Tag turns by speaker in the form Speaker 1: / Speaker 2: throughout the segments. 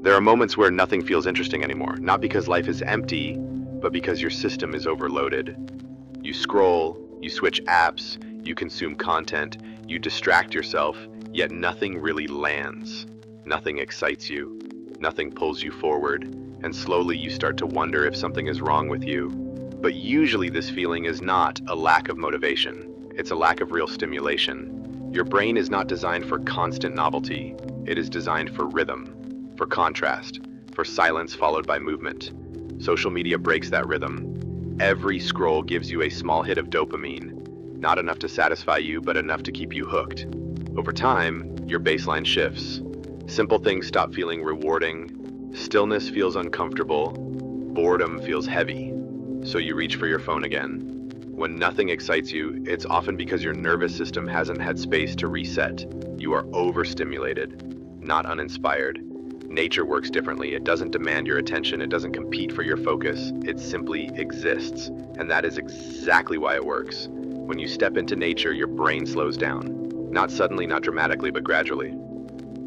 Speaker 1: There are moments where nothing feels interesting anymore, not because life is empty, but because your system is overloaded. You scroll, you switch apps, you consume content, you distract yourself, yet nothing really lands. Nothing excites you, nothing pulls you forward, and slowly you start to wonder if something is wrong with you. But usually this feeling is not a lack of motivation, it's a lack of real stimulation. Your brain is not designed for constant novelty, it is designed for rhythm, for contrast, for silence followed by movement. Social media breaks that rhythm. Every scroll gives you a small hit of dopamine, not enough to satisfy you, but enough to keep you hooked. Over time, your baseline shifts. Simple things stop feeling rewarding, stillness feels uncomfortable, boredom feels heavy, so you reach for your phone again. When nothing excites you, it's often because your nervous system hasn't had space to reset. You are overstimulated, not uninspired. Nature works differently. It doesn't demand your attention, it doesn't compete for your focus, it simply exists. And that is exactly why it works. When you step into nature, your brain slows down. Not suddenly, not dramatically, but gradually.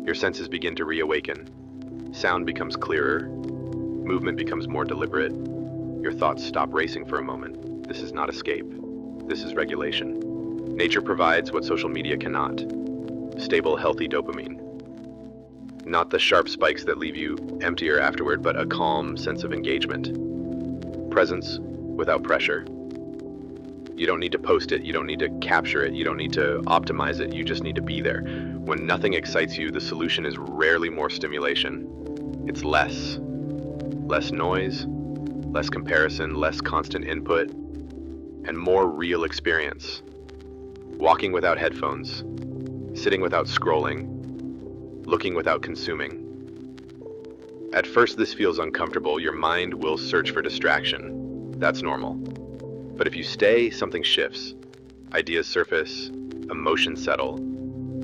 Speaker 1: Your senses begin to reawaken. Sound becomes clearer. Movement becomes more deliberate. Your thoughts stop racing for a moment. This is not escape. This is regulation. Nature provides what social media cannot. Stable, healthy dopamine. Not the sharp spikes that leave you emptier afterward, but a calm sense of engagement. Presence without pressure. You don't need to post it, you don't need to capture it, you don't need to optimize it, you just need to be there. When nothing excites you, the solution is rarely more stimulation. It's less. Less noise, less comparison, less constant input, and more real experience. Walking without headphones, sitting without scrolling, looking without consuming. At first this feels uncomfortable. Your mind will search for distraction. That's normal. But if you stay, something shifts. Ideas surface, emotions settle.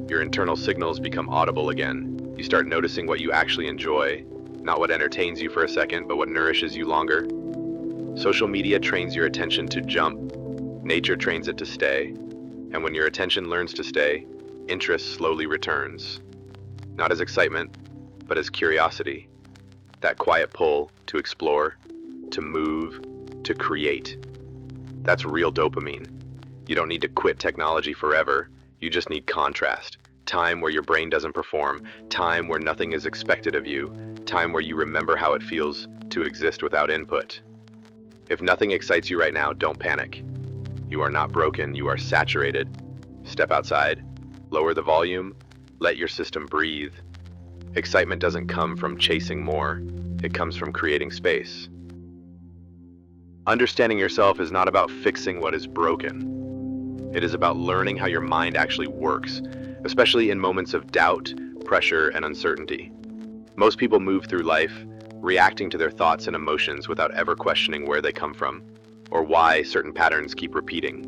Speaker 1: Your internal signals become audible again. You start noticing what you actually enjoy, not what entertains you for a second, but what nourishes you longer. Social media trains your attention to jump. Nature trains it to stay. And when your attention learns to stay, interest slowly returns. Not as excitement, but as curiosity. That quiet pull to explore, to move, to create. That's real dopamine. You don't need to quit technology forever. You just need contrast. Time where your brain doesn't perform. Time where nothing is expected of you. Time where you remember how it feels to exist without input. If nothing excites you right now, don't panic. You are not broken, you are saturated. Step outside, lower the volume, let your system breathe. Excitement doesn't come from chasing more, it comes from creating space. Understanding yourself is not about fixing what is broken. It is about learning how your mind actually works, especially in moments of doubt, pressure, and uncertainty. Most people move through life reacting to their thoughts and emotions without ever questioning where they come from, or why certain patterns keep repeating.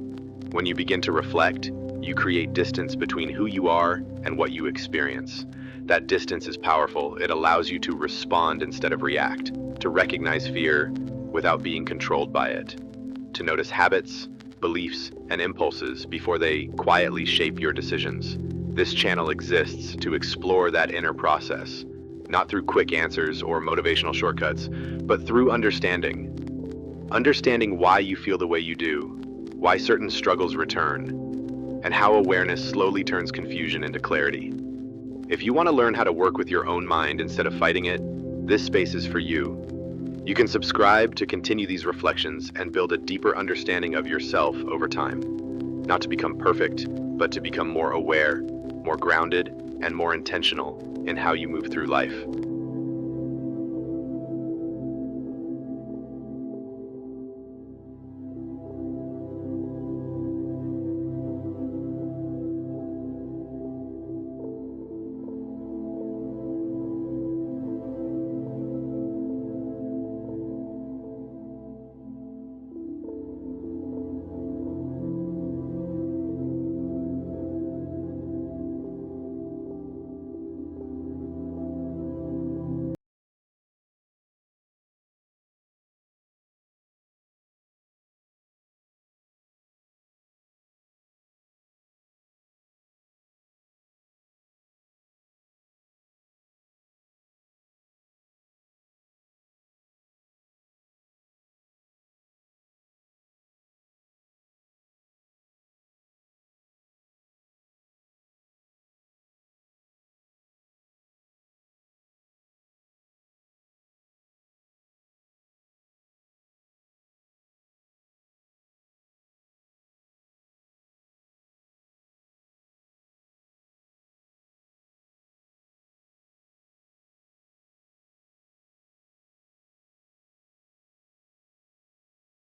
Speaker 1: When you begin to reflect, you create distance between who you are and what you experience. That distance is powerful. It allows you to respond instead of react, to recognize fear without being controlled by it, to notice habits, beliefs, and impulses before they quietly shape your decisions. This channel exists to explore that inner process, not through quick answers or motivational shortcuts, but through understanding. Understanding why you feel the way you do, why certain struggles return, and how awareness slowly turns confusion into clarity. If you want to learn how to work with your own mind instead of fighting it, this space is for you. You can subscribe to continue these reflections and build a deeper understanding of yourself over time. Not to become perfect, but to become more aware, more grounded, and more intentional in how you move through life.